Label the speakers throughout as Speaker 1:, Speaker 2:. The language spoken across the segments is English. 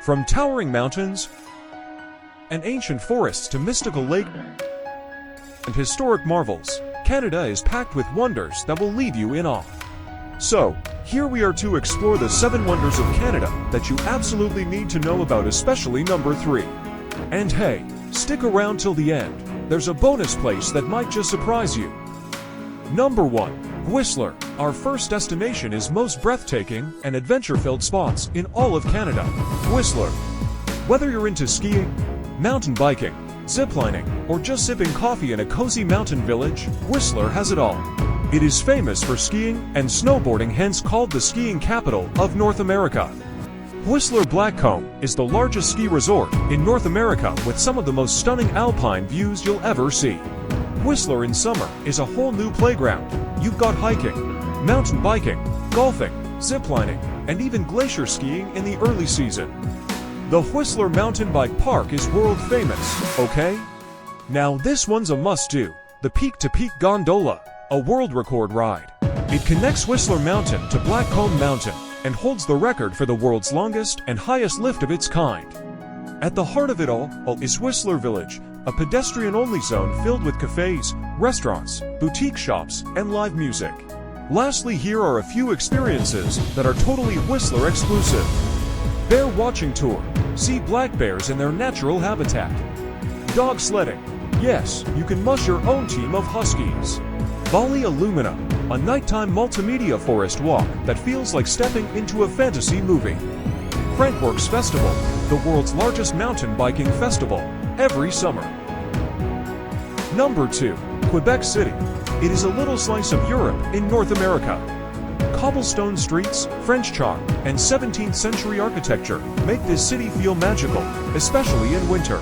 Speaker 1: From towering mountains and ancient forests to mystical lakes and historic marvels, Canada is packed with wonders that will leave you in awe. So, here we are to explore the 7 wonders of Canada that you absolutely need to know about, especially number 3. And hey, stick around till the end. There's a bonus place that might just surprise you. Number 1. Whistler. Our first destination is most breathtaking and adventure-filled spots in all of Canada. Whistler. Whether you're into skiing, mountain biking, ziplining, or just sipping coffee in a cozy mountain village, Whistler has it all. It is famous for skiing and snowboarding, hence called the skiing capital of North America. Whistler Blackcomb is the largest ski resort in North America with some of the most stunning alpine views you'll ever see. Whistler in summer is a whole new playground. You've got hiking, mountain biking, golfing, ziplining, and even glacier skiing in the early season. The Whistler Mountain Bike Park is world famous, okay? Now this one's a must-do, the Peak-to-Peak Gondola, a world record ride. It connects Whistler Mountain to Blackcomb Mountain and holds the record for the world's longest and highest lift of its kind. At the heart of it all is Whistler Village, a pedestrian-only zone filled with cafes, restaurants, boutique shops, and live music. Lastly, here are a few experiences that are totally Whistler exclusive. Bear watching tour. See black bears in their natural habitat. Dog sledding. Yes, you can mush your own team of huskies. Bali Illumina, a nighttime multimedia forest walk that feels like stepping into a fantasy movie. Crankworks Festival, the world's largest mountain biking festival, every summer. Number 2. Quebec City. It is a little slice of Europe in North America. Cobblestone streets, French charm, and 17th century architecture make this city feel magical, especially in winter.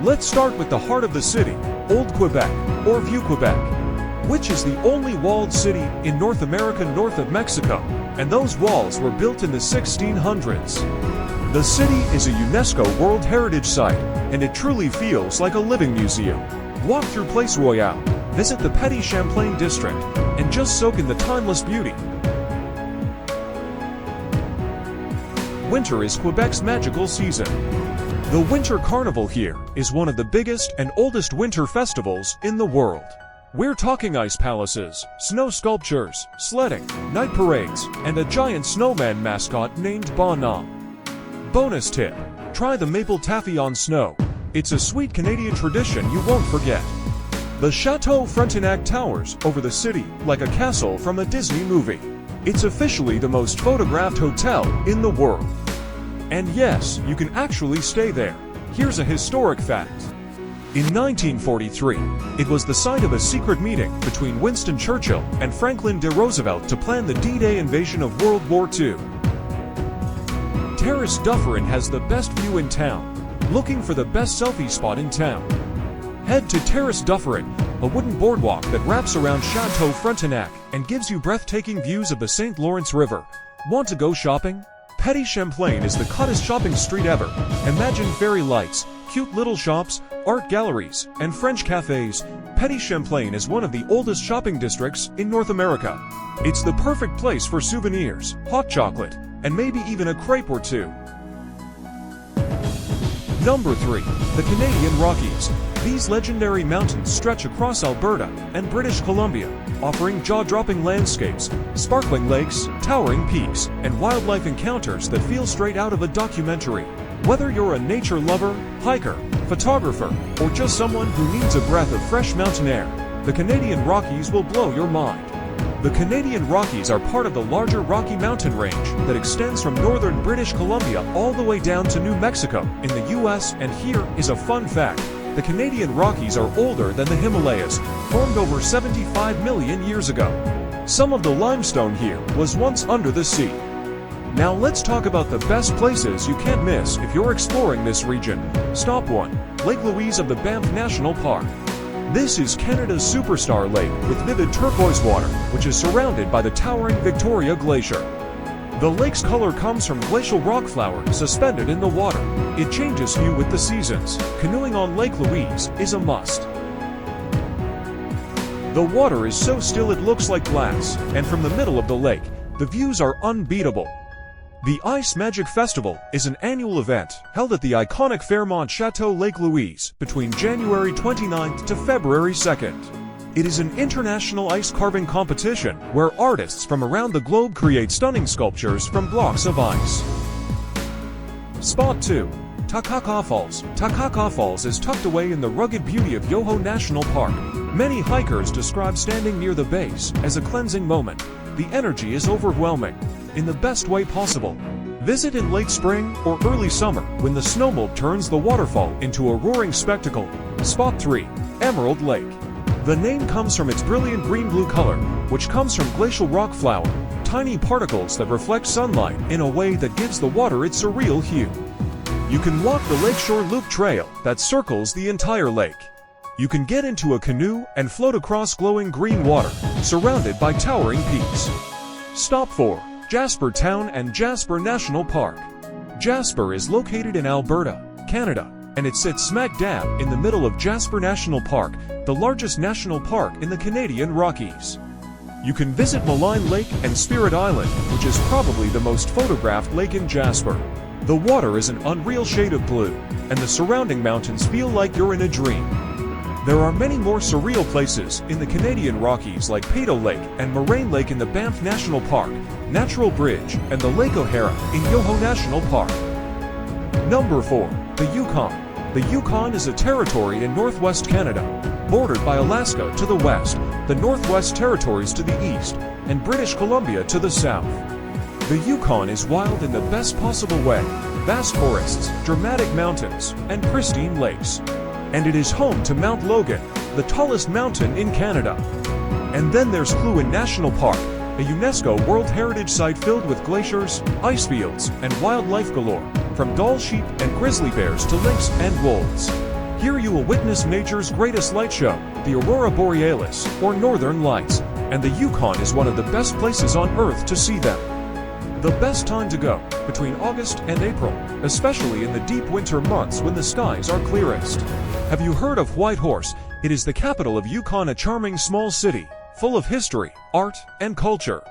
Speaker 1: Let's start with the heart of the city, Old Quebec, or Vieux Quebec, which is the only walled city in North America north of Mexico, and those walls were built in the 1600s. The city is a UNESCO World Heritage Site, and it truly feels like a living museum. Walk through Place Royale, visit the Petit Champlain district, and just soak in the timeless beauty. Winter is Quebec's magical season. The Winter Carnival here is one of the biggest and oldest winter festivals in the world. We're talking ice palaces, snow sculptures, sledding, night parades, and a giant snowman mascot named Bon Homme. Bonus tip: try the maple taffy on snow. It's a sweet Canadian tradition you won't forget. The Chateau Frontenac towers over the city like a castle from a Disney movie. It's officially the most photographed hotel in the world. And yes, you can actually stay there. Here's a historic fact. In 1943, it was the site of a secret meeting between Winston Churchill and Franklin D. Roosevelt to plan the D-Day invasion of World War II. Terrace Dufferin has the best view in town. Looking for the best selfie spot in town? Head to Terrace Dufferin, a wooden boardwalk that wraps around Chateau Frontenac and gives you breathtaking views of the St. Lawrence River. Want to go shopping? Petit Champlain is the cuttest shopping street ever. Imagine fairy lights, cute little shops, art galleries, and French cafes. Petit Champlain is one of the oldest shopping districts in North America. It's the perfect place for souvenirs, hot chocolate, and maybe even a crepe or two. Number 3. The Canadian Rockies. These legendary mountains stretch across Alberta and British Columbia, offering jaw-dropping landscapes, sparkling lakes, towering peaks, and wildlife encounters that feel straight out of a documentary. Whether you're a nature lover, hiker, photographer, or just someone who needs a breath of fresh mountain air, the Canadian Rockies will blow your mind. The Canadian Rockies are part of the larger Rocky Mountain Range that extends from northern British Columbia all the way down to New Mexico in the US, and here is a fun fact. The Canadian Rockies are older than the Himalayas, formed over 75 million years ago. Some of the limestone here was once under the sea. Now let's talk about the best places you can't miss if you're exploring this region. Stop 1. Lake Louise of the Banff National Park. This is Canada's superstar lake with vivid turquoise water, which is surrounded by the towering Victoria Glacier. The lake's color comes from glacial rock flour suspended in the water. It changes hue with the seasons. Canoeing on Lake Louise is a must. The water is so still it looks like glass, and from the middle of the lake, The views are unbeatable. The Ice Magic Festival is an annual event held at the iconic Fairmont Chateau Lake Louise between January 29th to February 2nd. It is an international ice carving competition where artists from around the globe create stunning sculptures from blocks of ice. Spot 2. Takaka Falls. Takaka Falls is tucked away in the rugged beauty of Yoho National Park. Many hikers describe standing near the base as a cleansing moment. The energy is overwhelming, in the best way possible. Visit in late spring or early summer when the snowmelt turns the waterfall into a roaring spectacle. Spot 3. Emerald Lake. The name comes from its brilliant green-blue color, which comes from glacial rock flour, tiny particles that reflect sunlight in a way that gives the water its surreal hue. You can walk the Lakeshore Loop Trail that circles the entire lake. You can get into a canoe and float across glowing green water, surrounded by towering peaks. Stop 4. Jasper Town and Jasper National Park. Jasper is located in Alberta, Canada, and it sits smack dab in the middle of Jasper National Park, the largest national park in the Canadian Rockies. You can visit Malign Lake and Spirit Island, which is probably the most photographed lake in Jasper. The water is an unreal shade of blue, and the surrounding mountains feel like you're in a dream. There are many more surreal places in the Canadian Rockies like Peyto Lake and Moraine Lake in the Banff National Park, Natural Bridge, and the Lake O'Hara in Yoho National Park. Number 4. The Yukon. The Yukon is a territory in northwest Canada, bordered by Alaska to the west, the Northwest Territories to the east, and British Columbia to the south. The Yukon is wild in the best possible way: vast forests, dramatic mountains, and pristine lakes. And it is home to Mount Logan, the tallest mountain in Canada. And then there's Kluin National Park, a UNESCO World Heritage Site filled with glaciers, ice fields, and wildlife galore, from Dall sheep and grizzly bears to lynx and wolves. Here you will witness nature's greatest light show, the Aurora Borealis, or Northern Lights, and the Yukon is one of the best places on Earth to see them. The best time to go, between August and April, especially in the deep winter months when the skies are clearest. Have you heard of Whitehorse? It is the capital of Yukon, a charming small city, full of history, art, and culture.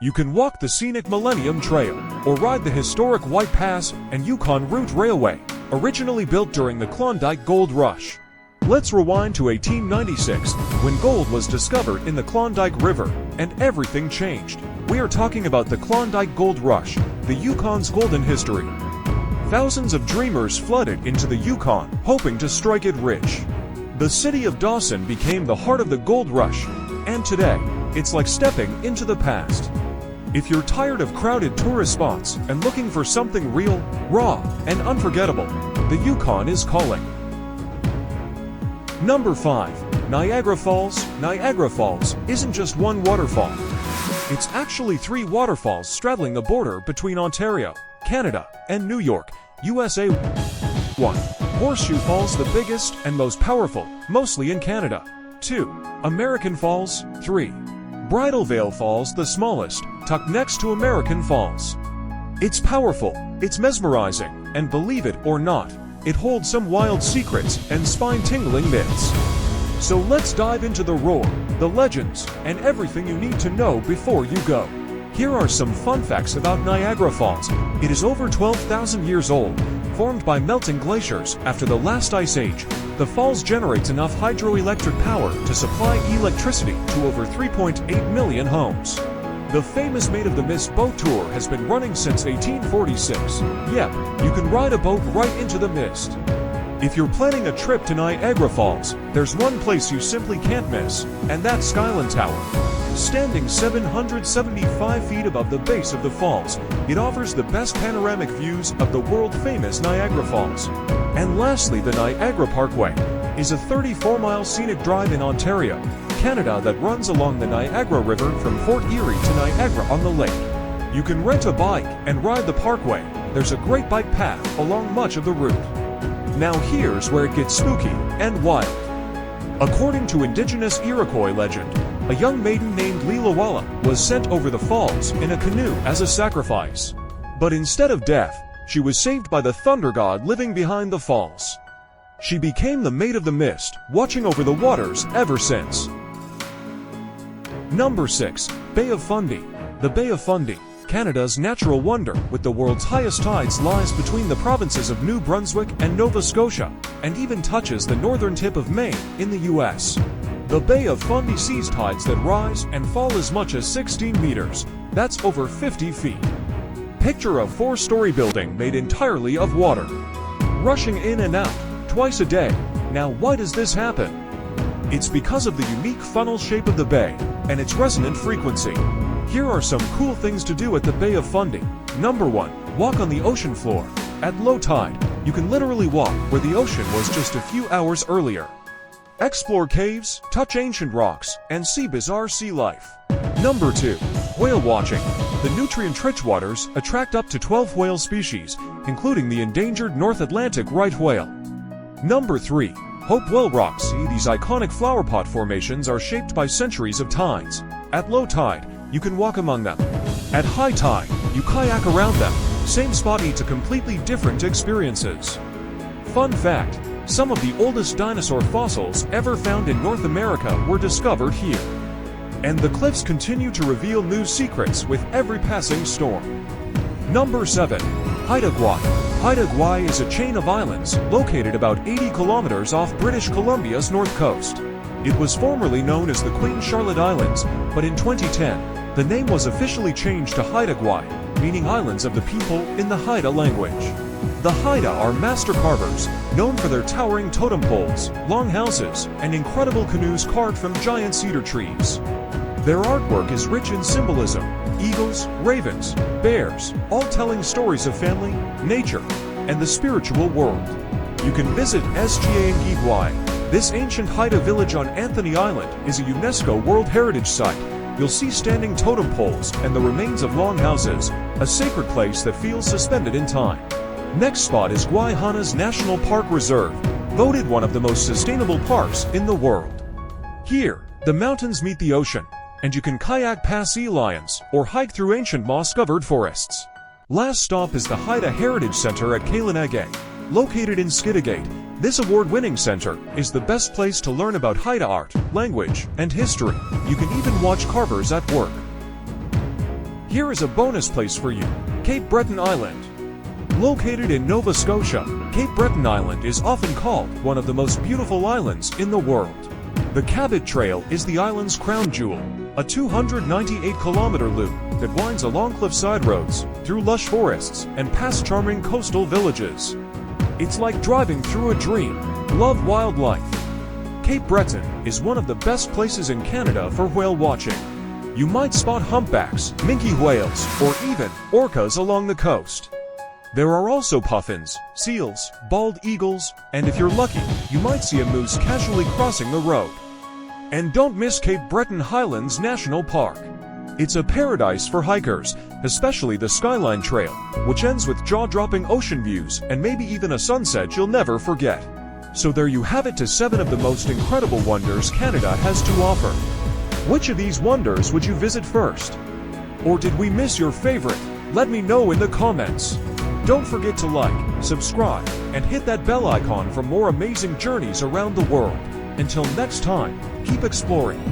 Speaker 1: You can walk the scenic Millennium Trail, or ride the historic White Pass and Yukon Route Railway, originally built during the Klondike Gold Rush. Let's rewind to 1896, when gold was discovered in the Klondike River, and everything changed. We are talking about the Klondike Gold Rush, the Yukon's golden history. Thousands of dreamers flooded into the Yukon, hoping to strike it rich. The city of Dawson became the heart of the gold rush, and today, it's like stepping into the past. If you're tired of crowded tourist spots and looking for something real, raw, and unforgettable, the Yukon is calling. Number 5. Niagara Falls. Niagara Falls isn't just one waterfall. It's actually 3 waterfalls straddling the border between Ontario, Canada, and New York, USA. 1. Horseshoe Falls, the biggest and most powerful, mostly in Canada. 2. American Falls. 3. Bridal Veil Falls, the smallest, tucked next to American Falls. It's powerful, it's mesmerizing, and believe it or not, it holds some wild secrets and spine-tingling myths. So let's dive into the roar, the legends, and everything you need to know before you go. Here are some fun facts about Niagara Falls. It is over 12,000 years old, formed by melting glaciers after the last ice age. The falls generates enough hydroelectric power to supply electricity to over 3.8 million homes. The famous Made of the Mist boat tour has been running since 1846. Yep, you can ride a boat right into the mist. If you're planning a trip to Niagara Falls, there's one place you simply can't miss, and that's Skyland Tower. Standing 775 feet above the base of the falls, it offers the best panoramic views of the world-famous Niagara Falls. And lastly, the Niagara Parkway is a 34-mile scenic drive in Ontario, Canada that runs along the Niagara River from Fort Erie to Niagara-on-the-Lake. You can rent a bike and ride the parkway. There's a great bike path along much of the route. Now here's where it gets spooky and wild. According to indigenous Iroquois legend, a young maiden named Lilawala was sent over the falls in a canoe as a sacrifice. But instead of death, she was saved by the thunder god living behind the falls. She became the Maid of the Mist, watching over the waters ever since. Number 6. Bay of Fundy. The Bay of Fundy, Canada's natural wonder with the world's highest tides, lies between the provinces of New Brunswick and Nova Scotia, and even touches the northern tip of Maine in the US. The Bay of Fundy sees tides that rise and fall as much as 16 meters, that's over 50 feet. Picture a 4-story building made entirely of water, rushing in and out twice a day. Now why does this happen? It's because of the unique funnel shape of the bay and its resonant frequency. Here are some cool things to do at the Bay of Fundy. Number 1. Walk on the ocean floor. At low tide, you can literally walk where the ocean was just a few hours earlier. Explore caves, touch ancient rocks, and see bizarre sea life. Number 2. Whale watching. The nutrient-rich waters attract up to 12 whale species, including the endangered North Atlantic right whale. Number 3. Hope Whale Rocks. These iconic flowerpot formations are shaped by centuries of tides. At low tide, you can walk among them. At high tide, you kayak around them. Same spot, each a completely different experiences. Fun fact, some of the oldest dinosaur fossils ever found in North America were discovered here. And the cliffs continue to reveal new secrets with every passing storm. Number 7. Haida Gwaii. Haida Gwaii is a chain of islands located about 80 kilometers off British Columbia's north coast. It was formerly known as the Queen Charlotte Islands, but in 2010, the name was officially changed to Haida Gwaii, meaning Islands of the People in the Haida language. The Haida are master carvers, known for their towering totem poles, long houses, and incredible canoes carved from giant cedar trees. Their artwork is rich in symbolism: eagles, ravens, bears, all telling stories of family, nature, and the spiritual world. You can visit Sga Gwaii. This ancient Haida village on Anthony Island is a UNESCO World Heritage Site. You'll see standing totem poles and the remains of long houses, a sacred place that feels suspended in time. Next spot is Gwaii National Park Reserve, voted one of the most sustainable parks in the world. Here, the mountains meet the ocean, and you can kayak past sea lions or hike through ancient moss-covered forests. Last stop is the Haida Heritage Center at Kalinage, located in Skidegate. This award-winning center is the best place to learn about Haida art, language, and history. You can even watch carvers at work. Here is a bonus place for you: Cape Breton Island. Located in Nova Scotia, Cape Breton Island is often called one of the most beautiful islands in the world. The Cabot Trail is the island's crown jewel, a 298-kilometer loop that winds along cliffside roads, through lush forests, and past charming coastal villages. It's like driving through a dream. Love wildlife? Cape Breton is one of the best places in Canada for whale watching. You might spot humpbacks, minke whales, or even orcas along the coast. There are also puffins, seals, bald eagles, and if you're lucky, you might see a moose casually crossing the road. And don't miss Cape Breton Highlands National Park. It's a paradise for hikers, especially the Skyline Trail, which ends with jaw-dropping ocean views and maybe even a sunset you'll never forget. So there you have it, to 7 of the most incredible wonders Canada has to offer. Which of these wonders would you visit first? Or did we miss your favorite? Let me know in the comments. Don't forget to like, subscribe, and hit that bell icon for more amazing journeys around the world. Until next time, keep exploring.